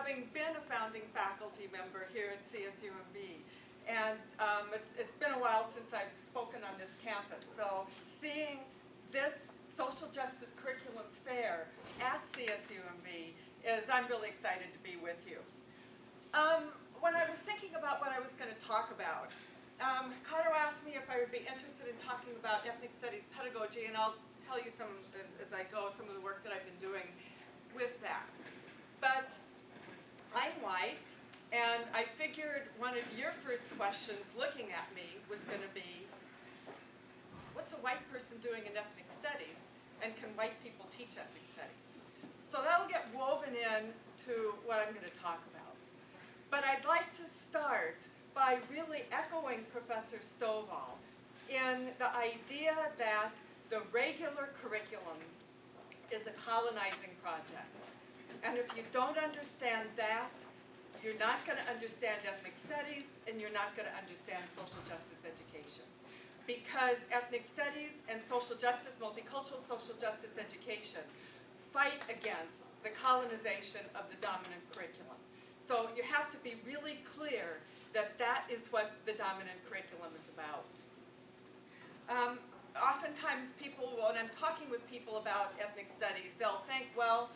having been a founding faculty member here at CSUMB, and it's been a while since I've spoken on this campus, so seeing this social justice curriculum fair at CSUMB I'm really excited to be with you. When I was thinking about what I was going to talk about, Cotto asked me if I would be interested in talking about ethnic studies pedagogy, and I'll tell you some, as I go, some of the work that I've been doing with that. But I'm white, and I figured one of your first questions looking at me was going to be, what's a white person doing in ethnic studies, and can white people teach ethnic studies? So that'll get woven in to what I'm going to talk about. But I'd like to start by really echoing Professor Stovall in the idea that the regular curriculum is a colonizing project. And if you don't understand that, you're not going to understand ethnic studies, and you're not going to understand social justice education. Because ethnic studies and social justice, multicultural social justice education, fight against the colonization of the dominant curriculum. So you have to be really clear that that is what the dominant curriculum is about. Oftentimes people, when I'm talking with people about ethnic studies, they'll think, well,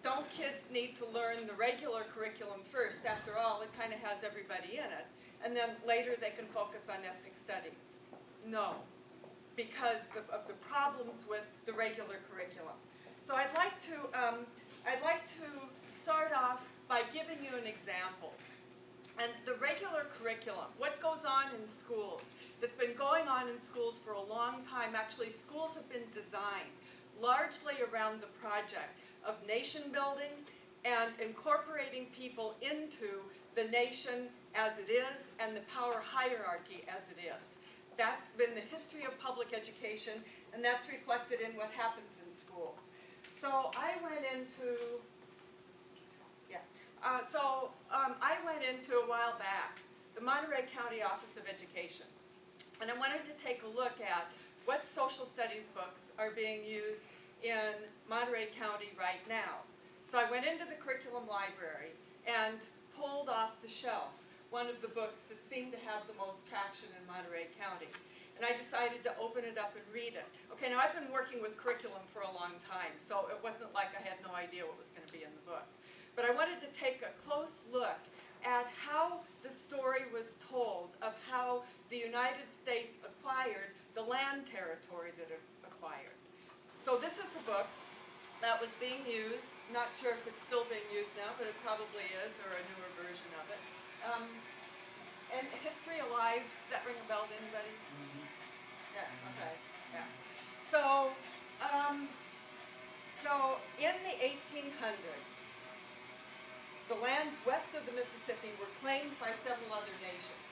don't kids need to learn the regular curriculum first? After all, it kind of has everybody in it. And then later they can focus on ethnic studies. No, because of the problems with the regular curriculum. So I'd like to start off by giving you an example. And the regular curriculum, what goes on in schools, that's been going on in schools for a long time. Actually, schools have been designed largely around the project of nation building and incorporating people into the nation as it is and the power hierarchy as it is. That's been the history of public education, and that's reflected in what happens in schools. So I went into a while back the Monterey County Office of Education, and I wanted to take a look at what social studies books are being used in Monterey County right now. So I went into the curriculum library and pulled off the shelf one of the books that seemed to have the most traction in Monterey County. And I decided to open it up and read it. Okay, now I've been working with curriculum for a long time, so it wasn't like I had no idea what was going to be in the book. But I wanted to take a close look at how the story was told of how the United States acquired the land territory that it acquired. So this is the book that was being used. Not sure if it's still being used now, but it probably is, or a newer version of it. And History Alive, does that ring a bell to anybody? Mm-hmm. Yeah, okay, yeah. So in the 1800s, the lands west of the Mississippi were claimed by several other nations.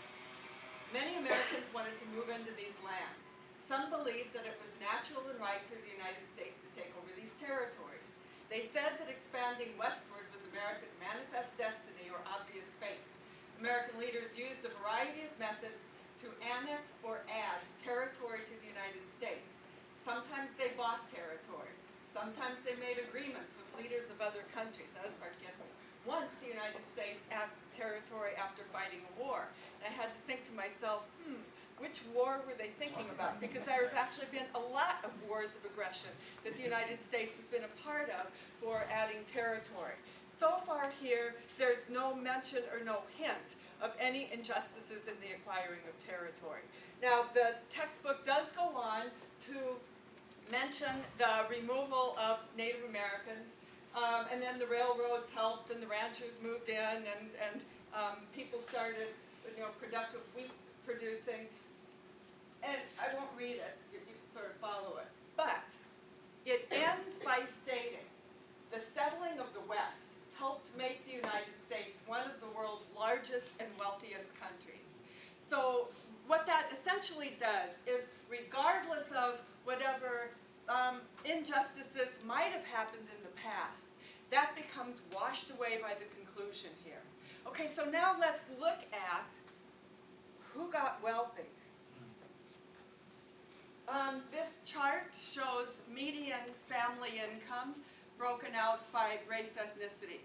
Many Americans wanted to move into these lands. Some believed that it was natural and right for the United States to take over these territories. They said that expanding westward was America's manifest destiny or obvious fate. American leaders used a variety of methods to annex or add territory to the United States. Sometimes they bought territory. Sometimes they made agreements with leaders of other countries. Now this part gets me. Once the United States added territory after fighting a war. And I had to think to myself, which war were they thinking about? Because there has actually been a lot of wars of aggression that the United States has been a part of for adding territory. So far here, there's no mention or no hint of any injustices in the acquiring of territory. Now, the textbook does go on to mention the removal of Native Americans, and then the railroads helped, and the ranchers moved in, and people started, productive wheat producing. And I won't read it, you can sort of follow it. But it ends by stating, the settling of the West helped make the United States one of the world's largest and wealthiest countries. So what that essentially does is, regardless of whatever injustices might have happened in the past, that becomes washed away by the conclusion here. Okay, so now let's look at who got wealthy. This chart shows median family income broken out by race ethnicity.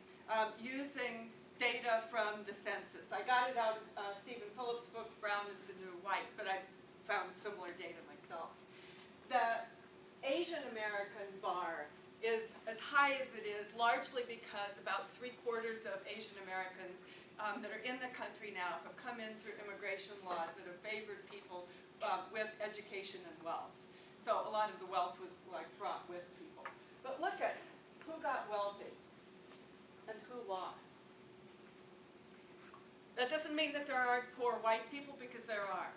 using data from the census. I got it out of Stephen Phillips' book, Brown is the New White, but I found similar data myself. The Asian American bar is as high as it is, largely because about 3/4 of Asian Americans that are in the country now have come in through immigration laws that have favored people with education and wealth. So a lot of the wealth was like brought with people. But look at who got wealthy and who lost. That doesn't mean that there aren't poor white people, because there are.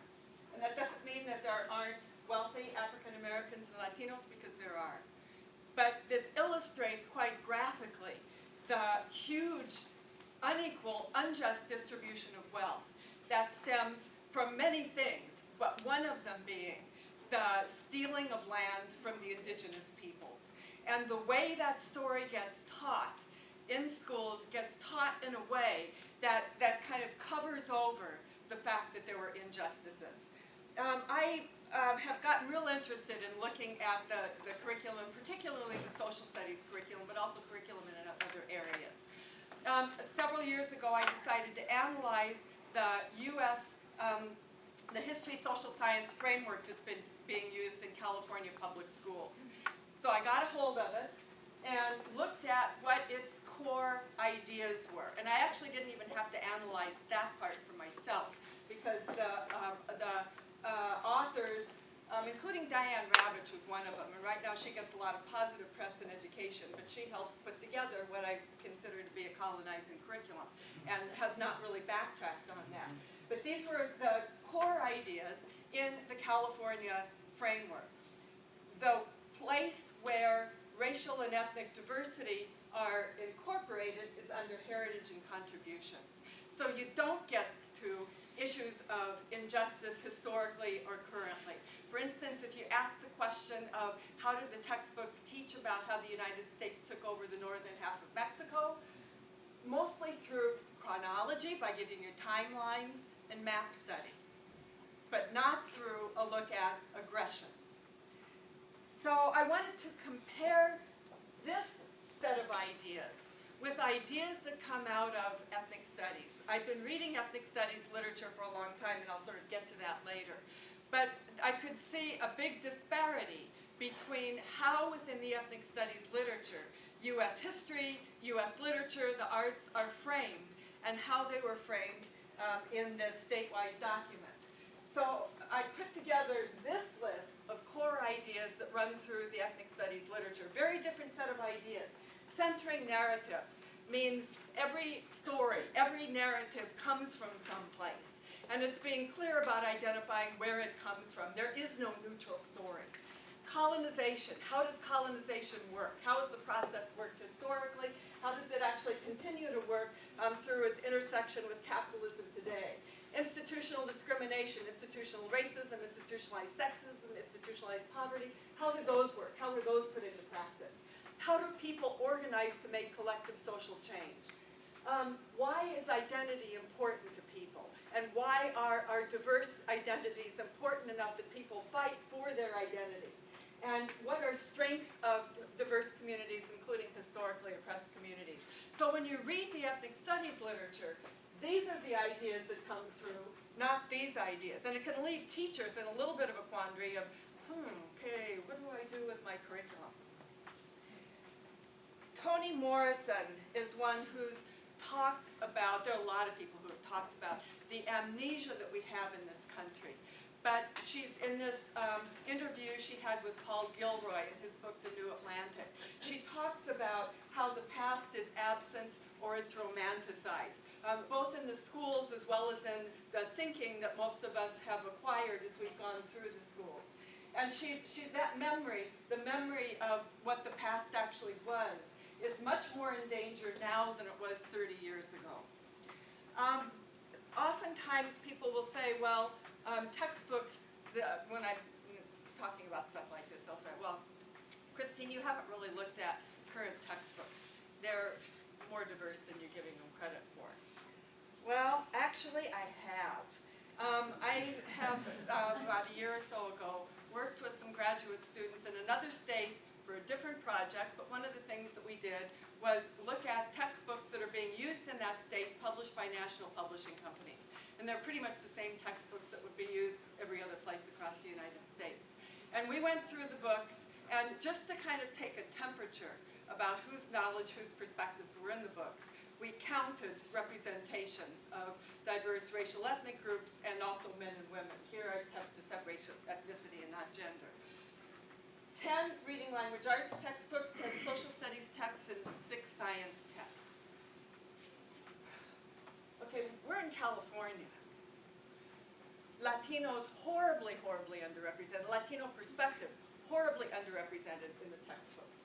And that doesn't mean that there aren't wealthy African Americans and Latinos, because there are. But this illustrates quite graphically the huge, unequal, unjust distribution of wealth that stems from many things, but one of them being the stealing of land from the indigenous peoples. And the way that story gets taught in schools gets taught in a way that kind of covers over the fact that there were injustices. I have gotten real interested in looking at the curriculum, particularly the social studies curriculum, but also curriculum in other areas. Several years ago, I decided to analyze the U.S. The history social science framework that's been being used in California public schools. So I got a hold of it and looked at what its core ideas were. And I actually didn't even have to analyze that part for myself, because the authors, including Diane Ravitch was one of them, and right now she gets a lot of positive press in education, but she helped put together what I consider to be a colonizing curriculum and has not really backtracked on that. But these were the core ideas in the California framework. The place where racial and ethnic diversity are incorporated is under heritage and contributions. So you don't get to issues of injustice historically or currently. For instance, if you ask the question of how do the textbooks teach about how the United States took over the northern half of Mexico, mostly through chronology, by giving you timelines, and map study, but not through a look at aggression. So I wanted to compare this set of ideas with ideas that come out of ethnic studies. I've been reading ethnic studies literature for a long time, and I'll sort of get to that later. But I could see a big disparity between how within the ethnic studies literature, U.S. history, U.S. literature, the arts are framed, and how they were framed in this statewide document. So I put together this list of core ideas that run through the ethnic studies literature. Very different set of ideas. Centering narratives means every story, every narrative comes from someplace. And it's being clear about identifying where it comes from. There is no neutral story. Colonization. How does colonization work? How has the process worked historically? How does it actually continue to work through its intersection with capitalism today? Institutional discrimination, institutional racism, institutionalized sexism, institutionalized poverty. How do those work? How are those put into practice? How do people organize to make collective social change? Why is identity important to people? And why are our diverse identities important enough that people fight for their identity? And what are strengths of diverse communities, including historically oppressed communities? So when you read the ethnic studies literature, these are the ideas that come through, not these ideas. And it can leave teachers in a little bit of a quandary of, okay, what do I do with my curriculum? Toni Morrison is one who's talked about, there are a lot of people who have talked about the amnesia that we have in this country. But she's in this interview she had with Paul Gilroy in his book, The New Atlantic. She talks about how the past is absent or it's romanticized, both in the schools as well as in the thinking that most of us have acquired as we've gone through the schools. And that memory, the memory of what the past actually was, is much more in danger now than it was 30 years ago. Oftentimes people will say, well, textbooks, when I'm talking about stuff like this, they'll say, well, Christine, you haven't really looked at current textbooks. They're more diverse than you're giving them credit for. Well, actually, I have. I have, about a year or so ago, worked with some graduate students in another state for a different project, but one of the things that we did was look at textbooks that are being used in that state, published by national publishing companies. And they're pretty much the same textbooks that would be used every other place across the United States. And we went through the books, and just to kind of take a temperature about whose knowledge, whose perspectives were in the books, we counted representations of diverse racial ethnic groups and also men and women. Here I have just have racial ethnicity and not gender. 10 reading language arts textbooks, 10 social studies texts, and 6 science texts. Okay, we're in California. Latinos horribly, horribly underrepresented. Latino perspectives horribly underrepresented in the textbooks.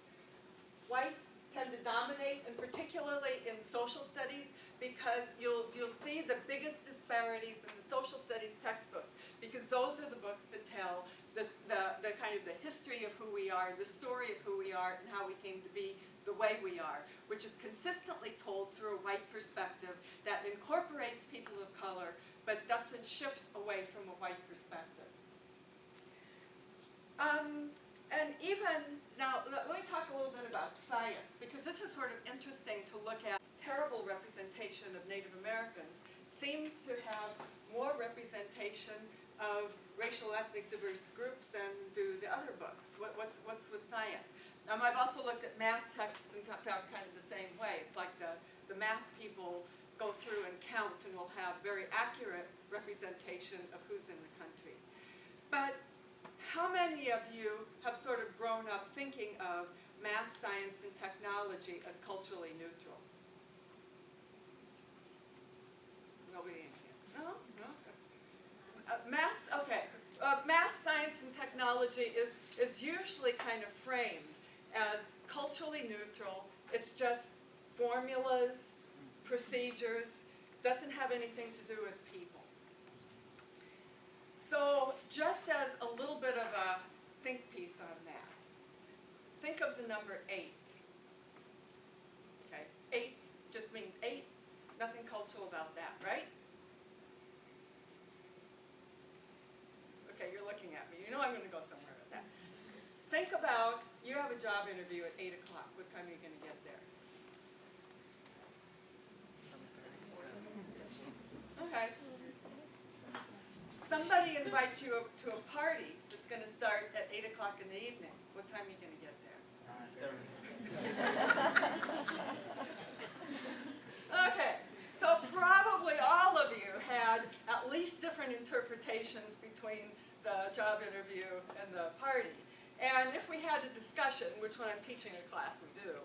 Whites tend to dominate, and particularly in social studies, because you'll see the biggest disparities in the social studies textbooks, because those are the books that tell the kind of the history of who we are, the story of who we are, and how we came to be the way we are, which is consistently told through a white perspective that incorporates people of color, but doesn't shift away from a white perspective. And even, now, let me talk a little bit about science, because this is sort of interesting to look at. Terrible representation of Native Americans seems to have more representation of racial ethnic diverse groups than do the other books. What's with science? I've also looked at math texts and found kind of the same way. It's like the math people go through and count and will have very accurate representation of who's in the country. But how many of you have sort of grown up thinking of math, science, and technology as culturally neutral? Nobody in here? No? No? Math, okay. Math, science, and technology is usually kind of framed as culturally neutral. It's just formulas, procedures, doesn't have anything to do with people. So just as a little bit of a think piece on that, think of the number 8. Okay, 8 just means 8. Nothing cultural about that, right? Okay, you're looking at me. You know I'm going to go somewhere with that. Think about, you have a job interview at 8 o'clock. What time are you going to get there? Okay. Somebody invites you to a party that's going to start at 8 o'clock in the evening. What time are you going to get there? 9:30. Okay. So probably all of you had at least different interpretations between the job interview and the party. And if we had a discussion, which when I'm teaching a class we do,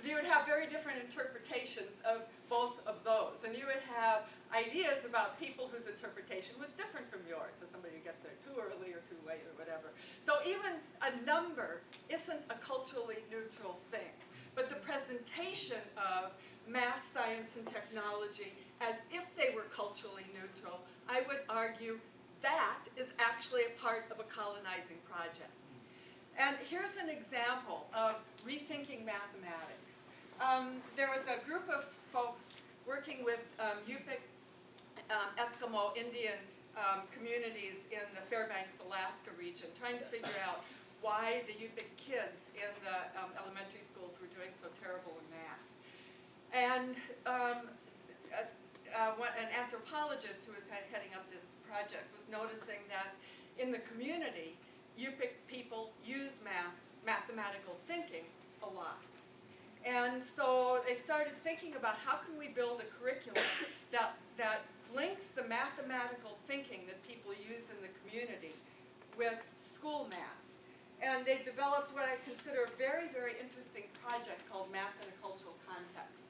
you would have very different interpretations of both of those. And you would have ideas about people whose interpretation was different from yours. So somebody who gets there too early or too late or whatever. So even a number isn't a culturally neutral thing. But the presentation of math, science, and technology as if they were culturally neutral, I would argue that is actually a part of a colonizing project. And here's an example of rethinking mathematics. There was a group of folks working with Yupik Eskimo Indian communities in the Fairbanks, Alaska region, trying to figure out why the Yupik kids in the elementary schools were doing so terrible in math. And an anthropologist who was heading up this project was noticing that in the community, Yupik people use mathematical thinking a lot. And so they started thinking about how can we build a curriculum that links the mathematical thinking that people use in the community with school math. And they developed what I consider a very, very interesting project called Math in a Cultural Context.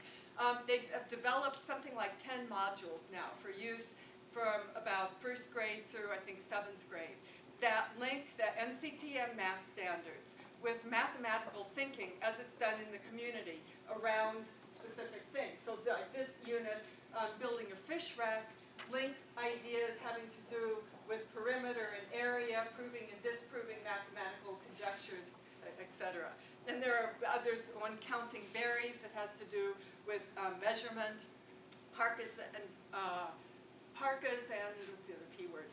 They have developed something like 10 modules now for use from about first grade through, I think, 7th grade, that link the NCTM math standards with mathematical thinking as it's done in the community around specific things. So this unit, building a fish rack, links ideas having to do with perimeter and area, proving and disproving mathematical conjectures, etc. And there are others, one counting berries that has to do with measurement, parkas and what's the other P word?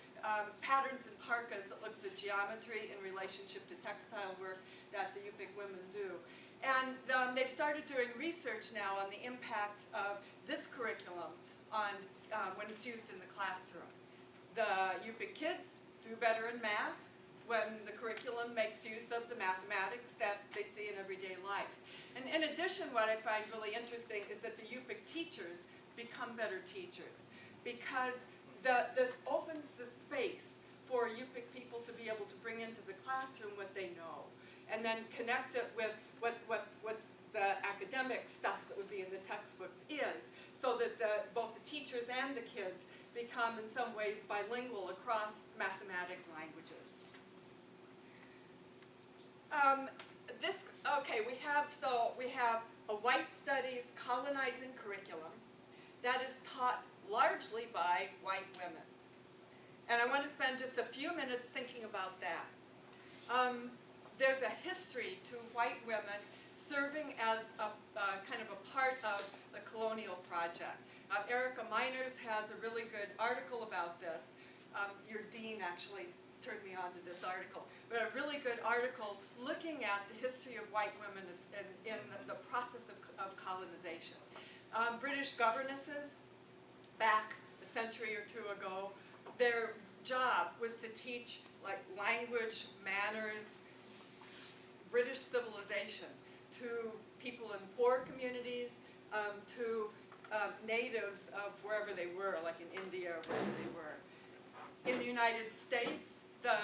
patterns and parkas that looks at geometry in relationship to textile work that the Yupik women do. And they've started doing research now on the impact of this curriculum on when it's used in the classroom. The Yupik kids do better in math when the curriculum makes use of the mathematics that they see in everyday life. And in addition, what I find really interesting is that the Yupik teachers become better teachers, because this opens the space for Yupik people to be able to bring into the classroom what they know, and then connect it with what the academic stuff that would be in the textbooks is, so that both the teachers and the kids become in some ways bilingual across mathematic languages. We have a white studies colonizing curriculum that is taught largely by white women. And I want to spend just a few minutes thinking about that. There's a history to white women serving as a kind of a part of the colonial project. Erica Miners has a really good article about this. Your dean actually turned me on to this article, but a really good article looking at the history of white women in the process of colonization. British governesses back a century or two ago, their job was to teach like language, manners, British civilization to people in poor communities, to natives of wherever they were, like in India or wherever they were. In the United States, the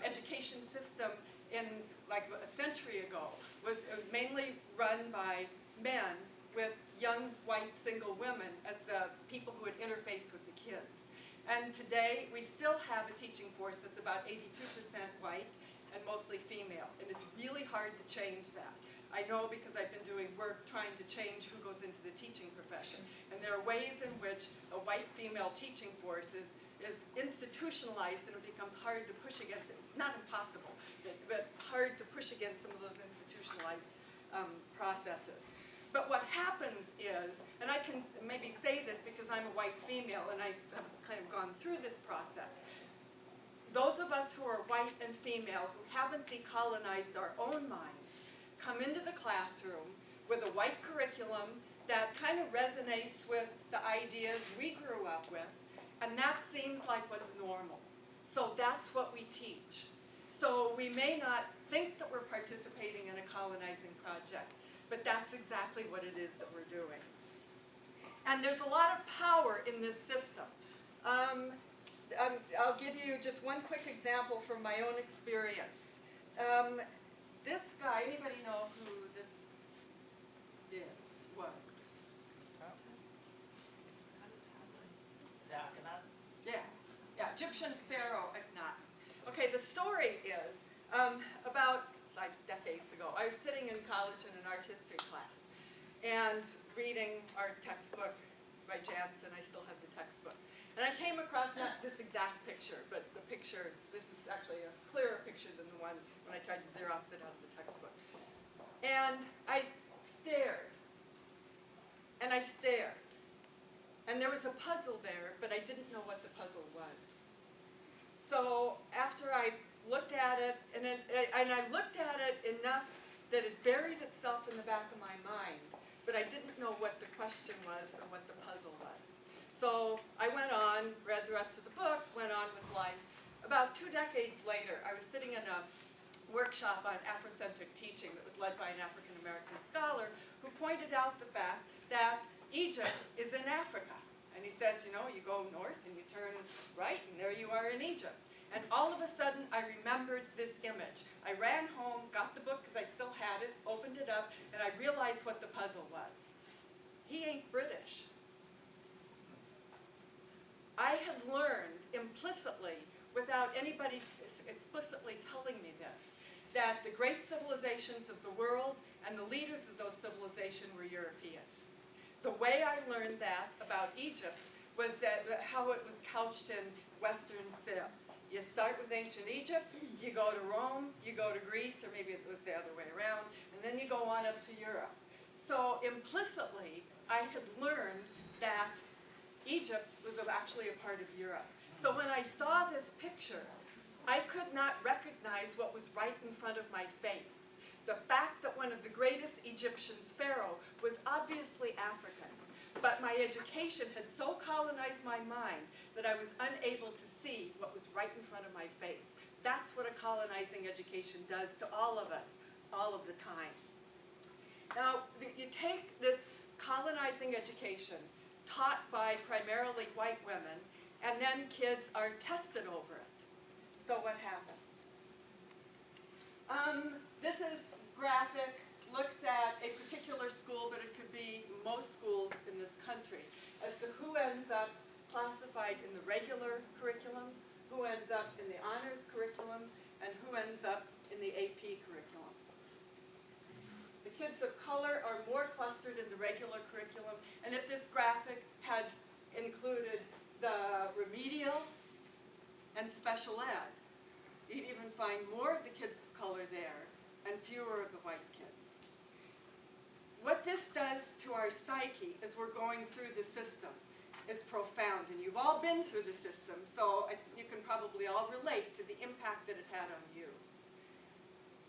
education system in like a century ago was mainly run by men with young white single women as the people who would interface with the kids. And today we still have a teaching force that's about 82% white and mostly female, and it's really hard to change that. I know because I've been doing work trying to change who goes into the teaching profession, and there are ways in which a white female teaching force is institutionalized, and it becomes hard to push against it. Not impossible, but hard to push against some of those institutionalized processes. But what happens is, and I can maybe say this because I'm a white female and I have kind of gone through this process, those of us who are white and female who haven't decolonized our own minds come into the classroom with a white curriculum that kind of resonates with the ideas we grew up with, and that seems like what's normal. So that's what we teach. So we may not think that we're participating in a colonizing project, but that's exactly what it is that we're doing. And there's a lot of power in this system. I'll give you just one quick example from my own experience. This guy, anybody know who this was? Yeah, Egyptian pharaoh Akhenaten. Okay, the story is about like decades ago. I was sitting in college in an art history class and reading our textbook by Jansen. I still have the textbook. And I came across not this exact picture, but the picture, this is actually a clearer picture than the one when I tried to Xerox it out of the textbook. And I stared. And I stared. And there was a puzzle there, but I didn't know what the puzzle was. So after I looked at it, and I looked at it enough that it buried itself in the back of my mind, but I didn't know what the question was or what the puzzle was. So I went on, read the rest of the book, went on with life. About 2 decades later, I was sitting in a workshop on Afrocentric teaching that was led by an African-American scholar who pointed out the fact that Egypt is in Africa. And he says, you know, you go north and you turn right, and there you are in Egypt. And all of a sudden, I remembered this image. I ran home, got the book because I still had it, opened it up, and I realized what the puzzle was. He ain't British. I had learned implicitly, without anybody explicitly telling me this, that the great civilizations of the world and the leaders of those civilizations were European. The way I learned that about Egypt was that how it was couched in Western Civ. You start with ancient Egypt, you go to Rome, you go to Greece, or maybe it was the other way around, and then you go on up to Europe. So implicitly, I had learned that Egypt was actually a part of Europe. So when I saw this picture, I could not recognize what was right in front of my face. The fact that one of the greatest Egyptians, Pharaoh, was obviously African. But my education had so colonized my mind that I was unable to see what was right in front of my face. That's what a colonizing education does to all of us, all of the time. Now, you take this colonizing education taught by primarily white women, and then kids are tested over it. So what happens? This is graphic, looks at a particular school, but it could be most schools in this country, as to who ends up classified in the regular curriculum, who ends up in the honors curriculum, and who ends up in the AP curriculum. The kids of color are more clustered in the regular curriculum, and if this graphic had included the remedial and special ed, you'd even find more of the kids of color there and fewer of the white kids. What this does to our psyche as we're going through the system is profound, and you've all been through the system, so you can probably all relate to the impact that it had on you.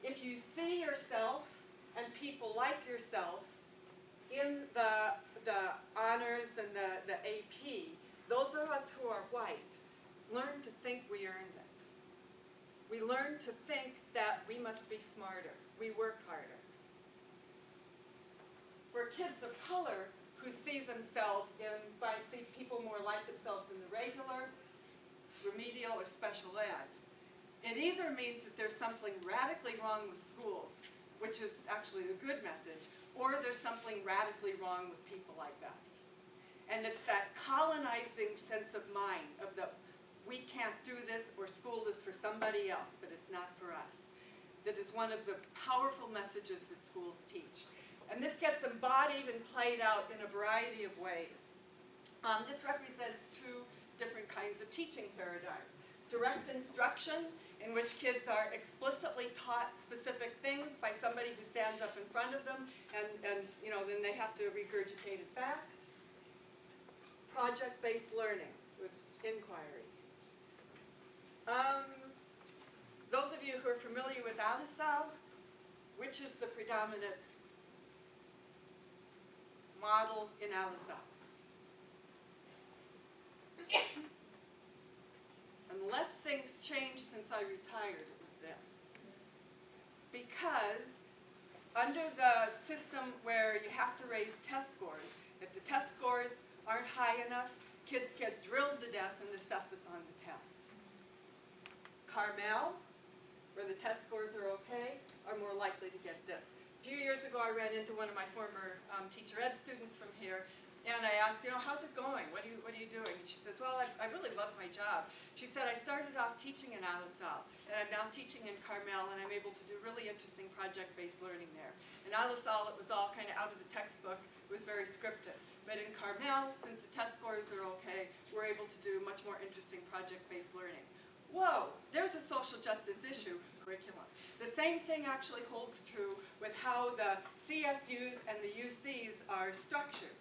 If you see yourself and people like yourself in the honors and the AP, those of us who are white learn to think we earned it. We learn to think that we must be smarter. We work harder. For kids of color who see themselves see people more like themselves in the regular, remedial, or special ed, it either means that there's something radically wrong with schools, which is actually a good message, or there's something radically wrong with people like us. And it's that colonizing sense of mind of the we can't do this, or school is for somebody else, but it's not for us. That is one of the powerful messages that schools teach. And this gets embodied and played out in a variety of ways. This represents two different kinds of teaching paradigms. Direct instruction, in which kids are explicitly taught specific things by somebody who stands up in front of them, and then they have to regurgitate it back. Project-based learning, with inquiry. Those of you who are familiar with Alisal, which is the predominant model in Alisal? Unless things changed since I retired, it was this. Because under the system where you have to raise test scores, if the test scores aren't high enough, kids get drilled to death in the stuff that's on the test. Carmel, where the test scores are okay, are more likely to get this. A few years ago, I ran into one of my former teacher ed students from here, and I asked, how's it going? What are you doing? And she said, well, I really love my job. She said, I started off teaching in Alisal, and I'm now teaching in Carmel, and I'm able to do really interesting project-based learning there. In Alisal, it was all kind of out of the textbook. It was very scripted. But in Carmel, since the test scores are okay, we're able to do much more interesting project-based learning. Whoa, there's a social justice issue curriculum. The same thing actually holds true with how the CSUs and the UCs are structured.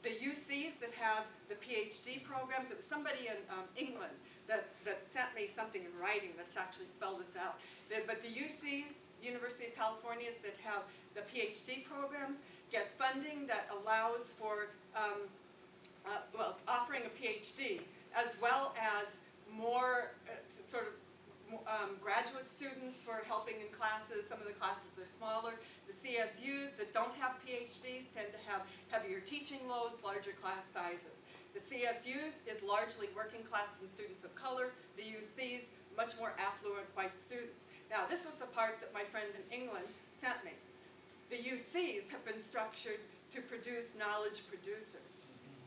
The UCs that have the PhD programs, it was somebody in England that sent me something in writing that's actually spelled this out. But the UCs, University of California, that have the PhD programs get funding that allows for offering a PhD, as well as more graduate students for helping in classes. Some of the classes are smaller. The CSUs that don't have PhDs tend to have heavier teaching loads, larger class sizes. The CSUs is largely working class and students of color. The UCs, much more affluent white students. Now, this was the part that my friend in England sent me. The UCs have been structured to produce knowledge producers.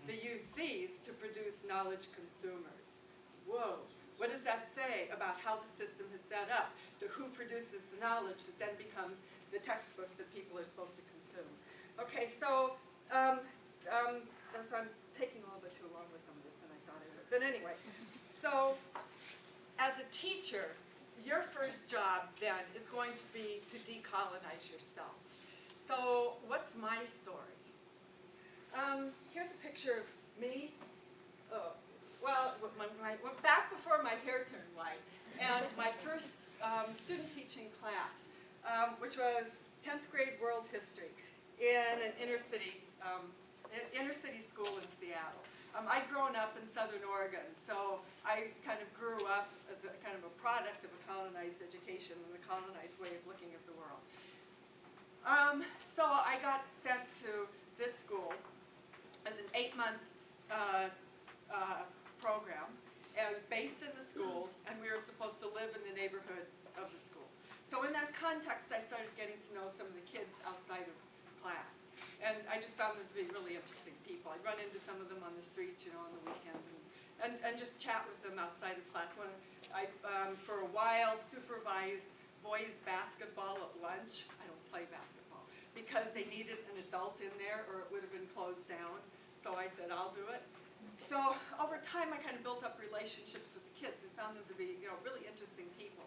The UCs to produce knowledge consumers. Whoa. What does that say about how the system is set up to who produces the knowledge that then becomes the textbooks that people are supposed to consume? Okay, so I'm taking a little bit too long with some of this than I thought I would. But anyway, so as a teacher, your first job then is going to be to decolonize yourself. So what's my story? Here's a picture of me. Oh, well, back before my hair turned white, and my first student teaching class, which was 10th grade world history in an inner city school in Seattle. I'd grown up in Southern Oregon, so I kind of grew up as a kind of a product of a colonized education and a colonized way of looking at the world. So I got sent to this school as an 8-month program. And it was based in the school, and we were supposed to live in the neighborhood of the school. So in that context, I started getting to know some of the kids outside of class. And I just found them to be really interesting people. I'd run into some of them on the streets, on the weekend, and just chat with them outside of class. I, for a while, supervised boys basketball at lunch. I don't play basketball, because they needed an adult in there or it would have been closed down. So I said, I'll do it. So over time, I kind of built up relationships with the kids and found them to be, really interesting people.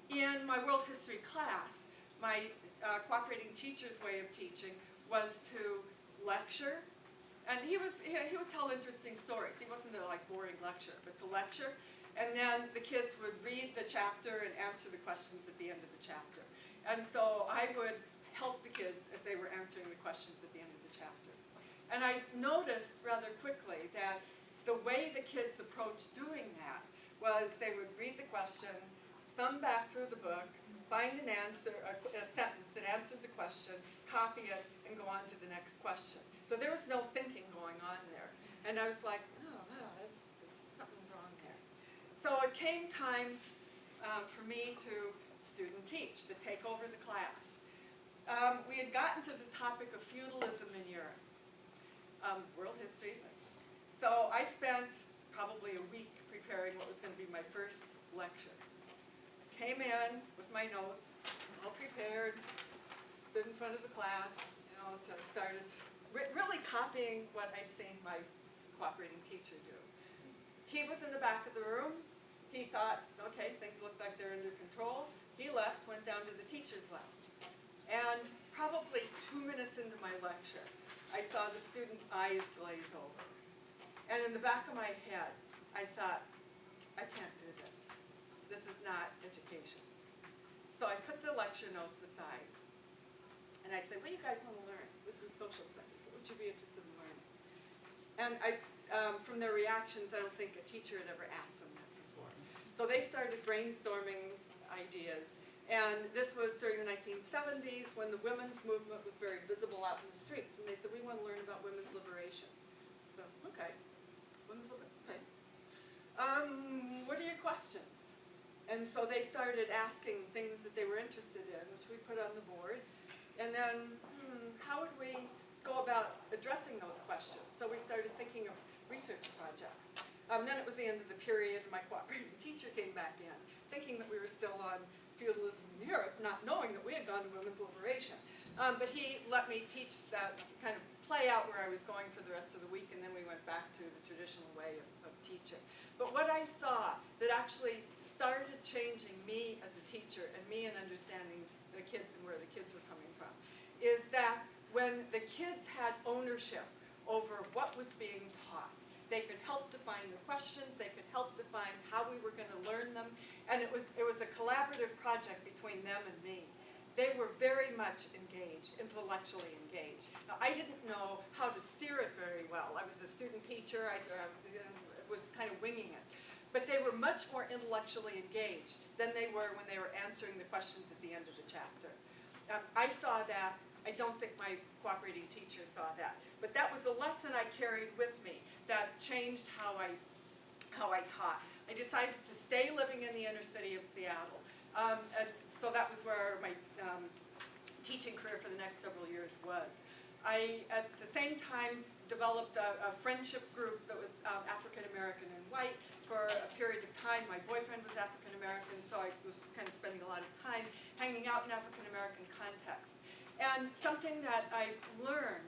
In my world history class, my cooperating teacher's way of teaching was to lecture, and he would tell interesting stories. He wasn't a boring lecture, but to lecture, and then the kids would read the chapter and answer the questions at the end of the chapter. And so I would help the kids if they were answering the questions at the end of the chapter. And I noticed rather quickly that the way the kids approached doing that was they would read the question, thumb back through the book, find an answer, a sentence that answered the question, copy it, and go on to the next question. So there was no thinking going on there. And I was like, oh, wow, there's something wrong there. So it came time for me to student teach, to take over the class. We had gotten to the topic of feudalism in Europe. World history. So I spent probably a week preparing what was going to be my first lecture. Came in with my notes, all prepared, stood in front of the class, so I started really copying what I'd seen my cooperating teacher do. He was in the back of the room. He thought, okay, things look like they're under control. He left, went down to the teacher's lounge. And probably 2 minutes into my lecture, I saw the student's eyes glaze over. And in the back of my head, I thought, I can't do this. This is not education. So I put the lecture notes aside. And I said, what do you guys want to learn? This is social studies. What would you be interested in learning? And from their reactions, I don't think a teacher had ever asked them that before. So they started brainstorming ideas. And this was during the 1970s when the women's movement was very visible out in the streets. And they said, we want to learn about women's liberation. So, okay, women's liberation, okay. What are your questions? And so they started asking things that they were interested in, which we put on the board. And then, how would we go about addressing those questions? So we started thinking of research projects. Then it was the end of the period, and my cooperating teacher came back in, thinking that we were still on feudalism in Europe, not knowing that we had gone to women's liberation. But he let me teach that, kind of play out where I was going for the rest of the week, and then we went back to the traditional way of teaching. But what I saw that actually started changing me as a teacher and me in understanding the kids and where the kids were coming from is that when the kids had ownership over what was being taught, they could help define the questions, they could help define how we were going to learn them, and it was a collaborative project between them and me. They were very much engaged, intellectually engaged. Now, I didn't know how to steer it very well. I was a student teacher, I was kind of winging it. But they were much more intellectually engaged than they were when they were answering the questions at the end of the chapter. I saw that. I don't think my cooperating teacher saw that. But that was a lesson I carried with me that changed how I taught. I decided to stay living in the inner city of Seattle. So that was where my teaching career for the next several years was. I, at the same time, developed a friendship group that was African American and white for a period of time. My boyfriend was African American, so I was kind of spending a lot of time hanging out in African American context. And something that I learned,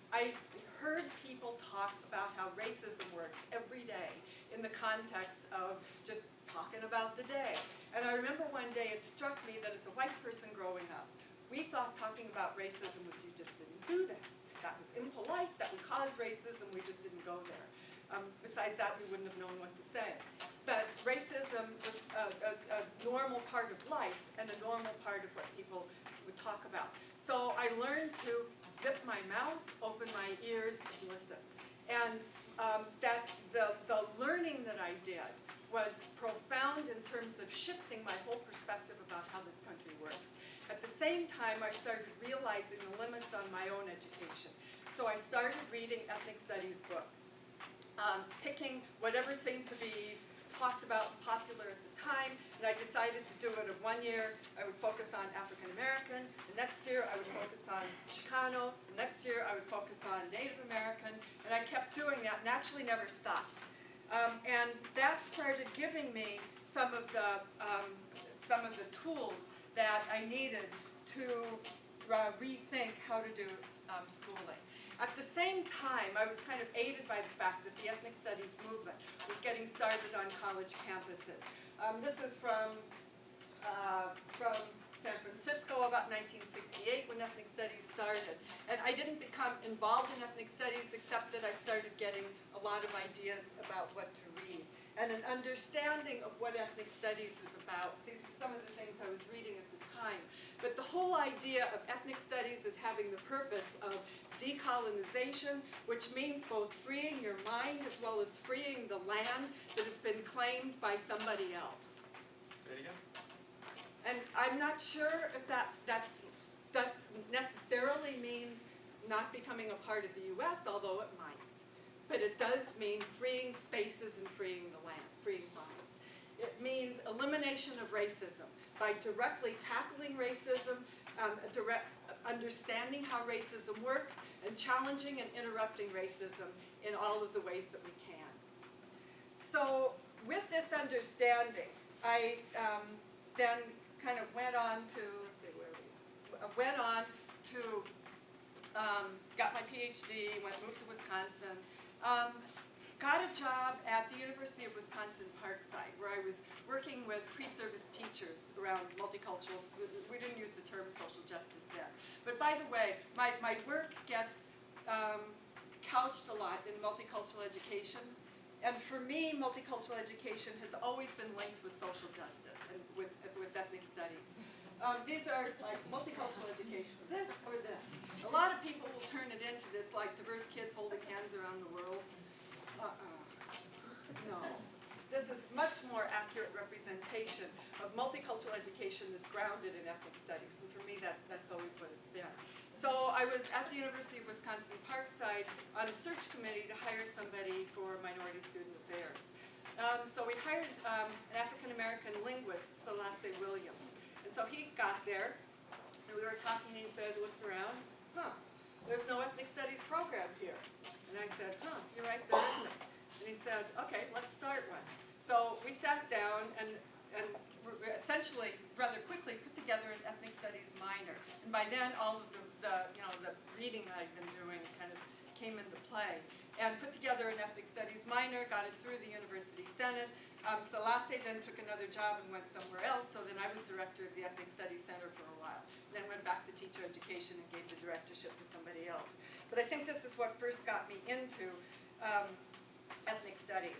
I heard people talk about how racism works every day in the context of just talking about the day. And I remember one day it struck me that as a white person growing up, we thought talking about racism was you just didn't do that. That was impolite, that would cause racism, we just didn't go there. Besides that, we wouldn't have known what to say. But racism was a normal part of life and a normal part of what people would talk about. So I learned to zip my mouth, open my ears, and listen. And that the learning that I did was profound in terms of shifting my whole perspective about how this country works. At the same time, I started realizing the limits on my own education. So I started reading ethnic studies books, picking whatever seemed to be talked about and popular at the time, and I decided to do it in 1 year. I would focus on African American. The next year, I would focus on Chicano. The next year, I would focus on Native American, and I kept doing that and actually never stopped. And that started giving me some of the tools that I needed to rethink how to do schooling. At the same time, I was kind of aided by the fact that the ethnic studies movement was getting started on college campuses. This was from San Francisco about 1968 when ethnic studies started. And I didn't become involved in ethnic studies except that I started getting a lot of ideas about what to read and an understanding of what ethnic studies is about. These are some of the things I was reading at the time. But the whole idea of ethnic studies is having the purpose of decolonization, which means both freeing your mind as well as freeing the land that has been claimed by somebody else. Say it again. And I'm not sure if that necessarily means not becoming a part of the U.S., although it might. But it does mean freeing spaces and freeing the land, freeing minds. It means elimination of racism by directly tackling racism, understanding how racism works, and challenging and interrupting racism in all of the ways that we can. So with this understanding, I then kind of went on to, let's see, where we went on to, got my PhD, moved to Wisconsin, got a job at the University of Wisconsin-Parkside, where I was working with pre-service teachers around multicultural, we didn't use the term social justice then. But by the way, my work gets couched a lot in multicultural education. And for me, multicultural education has always been linked with social justice and with ethnic studies. These are like multicultural education, this or this. A lot of people will turn it into this like diverse kids holding hands around the world. No. This is much more accurate representation of multicultural education that's grounded in ethnic studies. And for me, that's always what it's been. So I was at the University of Wisconsin-Parkside on a search committee to hire somebody for minority student affairs. So we hired an African-American linguist, Selassie Williams. And so he got there, and we were talking, and he said, looked around, there's no ethnic studies program here. And I said, you're right, there isn't. And he said, okay, let's start one. So we sat down and essentially, rather quickly, put together an ethnic studies minor. And by then, all of the reading that I'd been doing kind of came into play. And put together an ethnic studies minor, got it through the University Senate. Selassie then took another job and went somewhere else, so then I was director of the Ethnic Studies Center for a while. Then went back to teacher education and gave the directorship to somebody else. But I think this is what first got me into ethnic studies.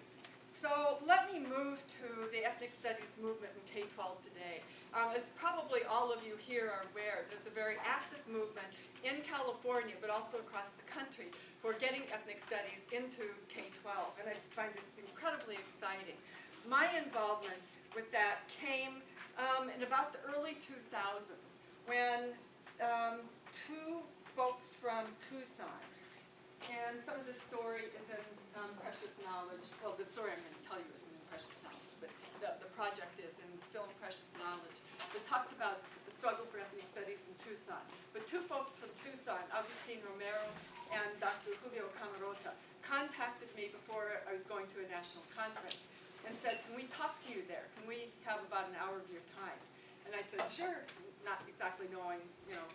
So let me move to the ethnic studies movement in K-12 today. As probably all of you here are aware, there's a very active movement in California, but also across the country, for getting ethnic studies into K-12, and I find it incredibly exciting. My involvement with that came in about the early 2000s, when two folks from Tucson, and some of the story is in Precious Knowledge. Well, the story I'm going to tell you isn't in Precious Knowledge, but the project is in the film Precious Knowledge. It talks about the struggle for ethnic studies in Tucson. But two folks from Tucson, Agustin Romero and Dr. Julio Camarota, contacted me before I was going to a national conference and said, can we talk to you there? Can we have about an hour of your time? And I said, sure, not exactly knowing,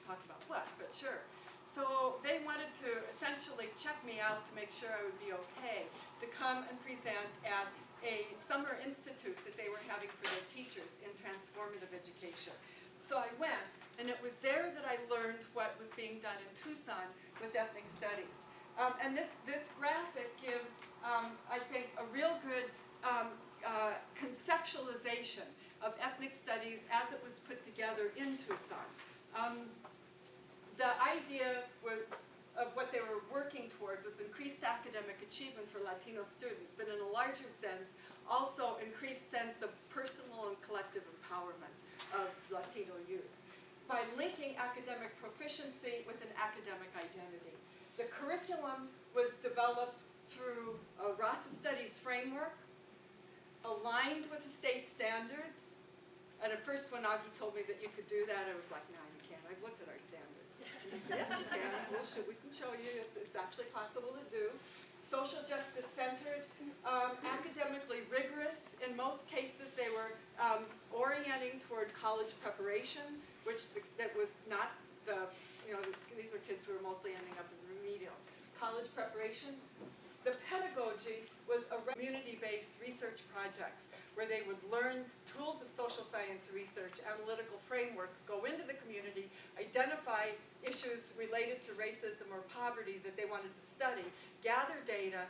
talk about what, but sure. So they wanted to essentially check me out to make sure I would be okay to come and present at a summer institute that they were having for their teachers in transformative education. So I went, and it was there that I learned what was being done in Tucson with ethnic studies. And this graphic gives I think, a real good conceptualization of ethnic studies as it was put together in Tucson. The idea of what they were working toward was increased academic achievement for Latino students, but in a larger sense, also increased sense of personal and collective empowerment of Latino youth by linking academic proficiency with an academic identity. The curriculum was developed through a Rasa Studies framework, aligned with the state standards. And at first when Augie told me that you could do that, I was like, no, you can't. I've looked at our standards. And he said, yes, you can. We can show you. It's actually possible to do. Social justice centered, academically rigorous. In most cases, they were orienting toward college preparation, which that was not the, these were kids who were mostly ending up in remedial college preparation. The pedagogy was a community-based research projects where they would learn tools of social science research, analytical frameworks, go into the community, identify issues related to racism or poverty that they wanted to study, gather data,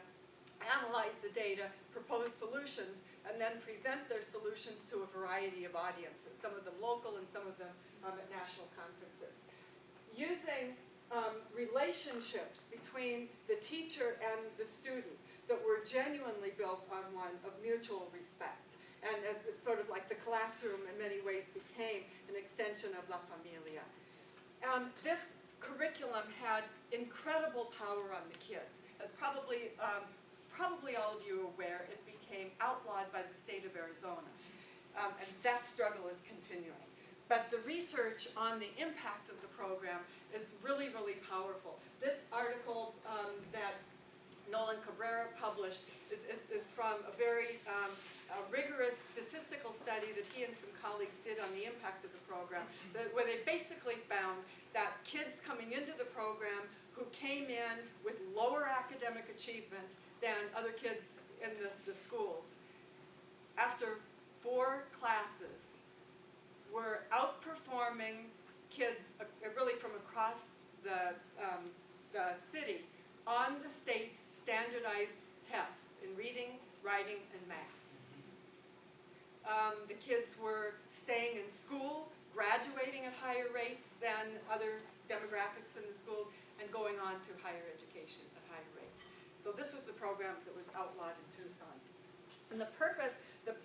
analyze the data, propose solutions, and then present their solutions to a variety of audiences, some of them local and some of them at national conferences. Using relationships between the teacher and the student that were genuinely built on one of mutual respect. And it's sort of like the classroom in many ways became an extension of La Familia. This curriculum had incredible power on the kids. As probably all of you are aware, it became outlawed by the state of Arizona. And that struggle is continuing. But the research on the impact of the program is really, really powerful. This article that Nolan Cabrera published is from a very rigorous statistical study that he and some colleagues did on the impact of the program, where they basically found that kids coming into the program who came in with lower academic achievement than other kids in the schools, after 4 classes, were outperforming kids really from across the city on the state's standardized tests in reading, writing, and math. The kids were staying in school, graduating at higher rates than other demographics in the school, and going on to higher education at higher rates. So this was the program that was outlawed in Tucson. And the purpose, the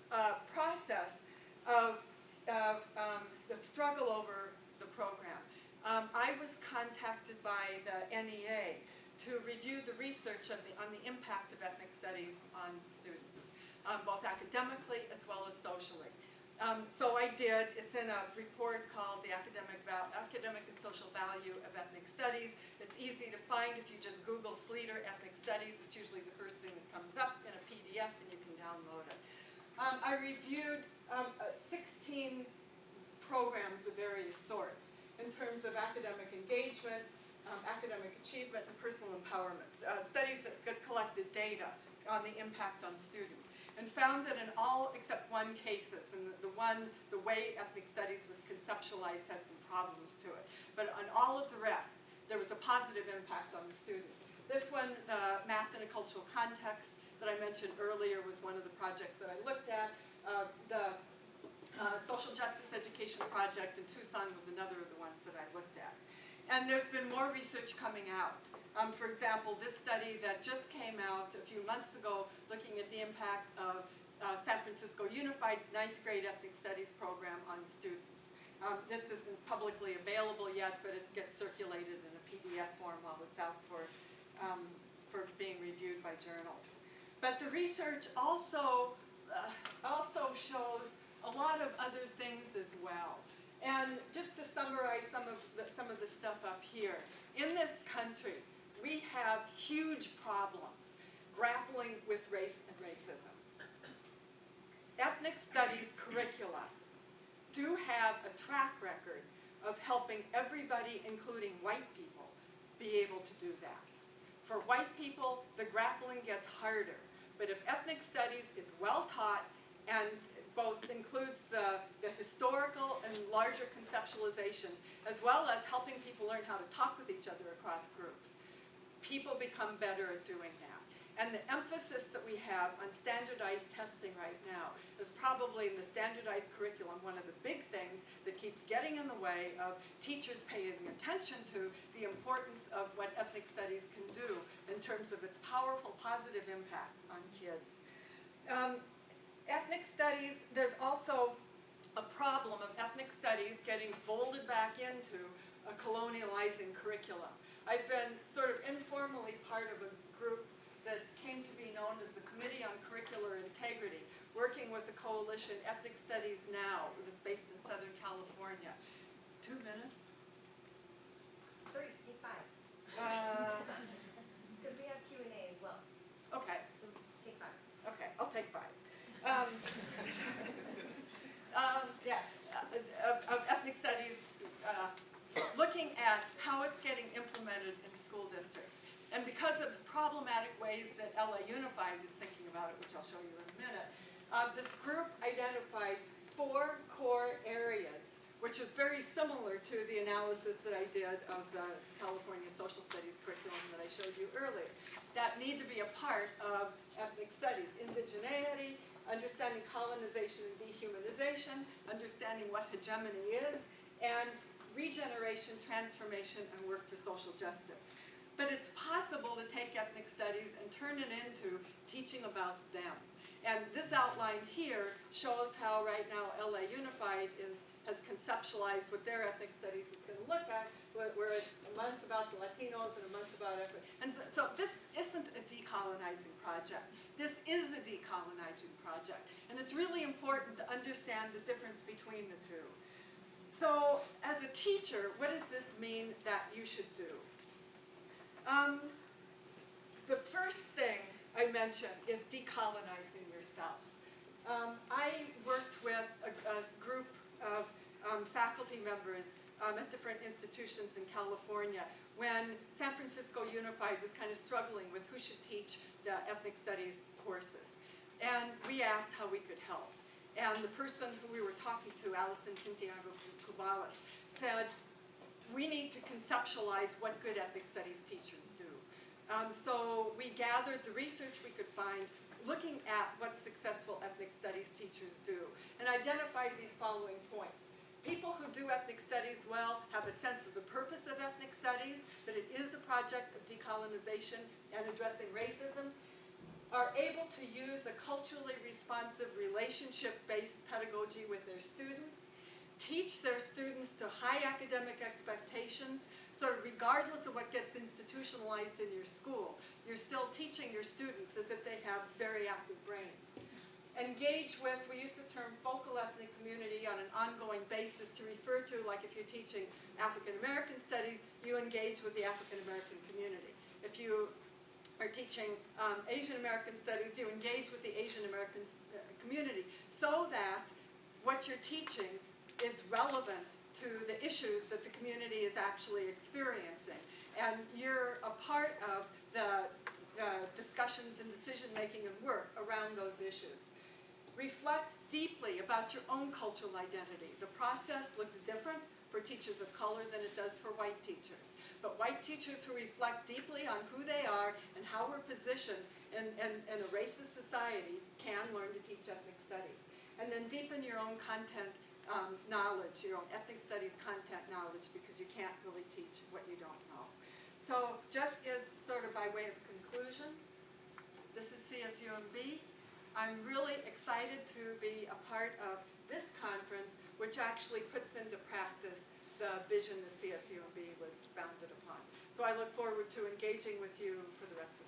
process of the struggle over the program. I was contacted by the NEA to review the research on the impact of ethnic studies on students, both academically as well as socially. So I did. It's in a report called The Academic and Social Value of Ethnic Studies. It's easy to find if you just Google Sleeter Ethnic Studies. It's usually the first thing that comes up in a PDF, and you can download it. I reviewed 16 programs of various sorts in terms of academic engagement, academic achievement, and personal empowerment. Studies that collected data on the impact on students, and found that in all except one cases, and the way ethnic studies was conceptualized had some problems to it, but on all of the rest, there was a positive impact on the students. This one, the math in a cultural context that I mentioned earlier, was one of the projects that I looked at. The Social Justice Education Project in Tucson was another of the ones that I looked at. And there's been more research coming out. For example, this study that just came out a few months ago looking at the impact of San Francisco Unified 9th grade ethnic studies program on students. This isn't publicly available yet, but it gets circulated in a PDF form while it's out for being reviewed by journals. But the research also shows a lot of other things as well. And just to summarize some of the stuff up here, in this country, we have huge problems grappling with race and racism. Ethnic studies curricula do have a track record of helping everybody, including white people, be able to do that. For white people, the grappling gets harder. But if ethnic studies is well taught and both includes the historical and larger conceptualization, as well as helping people learn how to talk with each other across groups, people become better at doing that. And the emphasis that we have on standardized testing right now is probably in the standardized curriculum one of the big things that keeps getting in the way of teachers paying attention to the importance of what ethnic studies can do in terms of its powerful positive impacts on kids. Ethnic studies, there's also a problem of ethnic studies getting folded back into a colonializing curriculum. I've been sort of informally part of a group that came to be known as the Committee on Curricular Integrity, working with the coalition Ethnic Studies Now, that's based in Southern California. 2 minutes? 3, take 5. Because we have Q&A as well. Okay, So take 5. okay, I'll take 5. Of ethnic studies, looking at how it's getting implemented in school districts. And because of the problematic ways that LA Unified is thinking about it, which I'll show you in a minute, this group identified 4 core areas, which is very similar to the analysis that I did of the California Social Studies curriculum that I showed you earlier, that need to be a part of ethnic studies. Indigeneity, understanding colonization and dehumanization, understanding what hegemony is, and regeneration, transformation, and work for social justice. But it's possible to take ethnic studies and turn it into teaching about them. And this outline here shows how right now LA Unified has conceptualized what their ethnic studies is going to look at. We're a month about the Latinos and a month about ethnic. And so this isn't a decolonizing project. This is a decolonizing project. And it's really important to understand the difference between the two. So as a teacher, what does this mean that you should do? The first thing I mentioned is decolonizing yourself. I worked with a group of faculty members at different institutions in California when San Francisco Unified was kind of struggling with who should teach the ethnic studies courses. And we asked how we could help. And the person who we were talking to, Alison Santiago-Cubales, said, we need to conceptualize what good ethnic studies teachers do. So we gathered the research we could find looking at what successful ethnic studies teachers do and identified these following points. People who do ethnic studies well have a sense of the purpose of ethnic studies, that it is a project of decolonization and addressing racism, are able to use a culturally responsive relationship-based pedagogy with their students, teach their students to high academic expectations, so regardless of what gets institutionalized in your school, you're still teaching your students as if they have very active brains. Engage with, we use the term focal ethnic community on an ongoing basis to refer to, like if you're teaching African American studies, you engage with the African American community. If you are teaching Asian American studies, you engage with the Asian American community so that what you're teaching is relevant to the issues that the community is actually experiencing. And you're a part of the discussions and decision-making and work around those issues. Reflect deeply about your own cultural identity. The process looks different for teachers of color than it does for white teachers. But white teachers who reflect deeply on who they are and how we're positioned in a racist society can learn to teach ethnic studies. And then deepen your own content knowledge, your own ethnic studies content knowledge, because you can't really teach what you don't know. So just as sort of by way of conclusion, this is CSUMB. I'm really excited to be a part of this conference, which actually puts into practice the vision that CSUMB was founded upon. So I look forward to engaging with you for the rest of the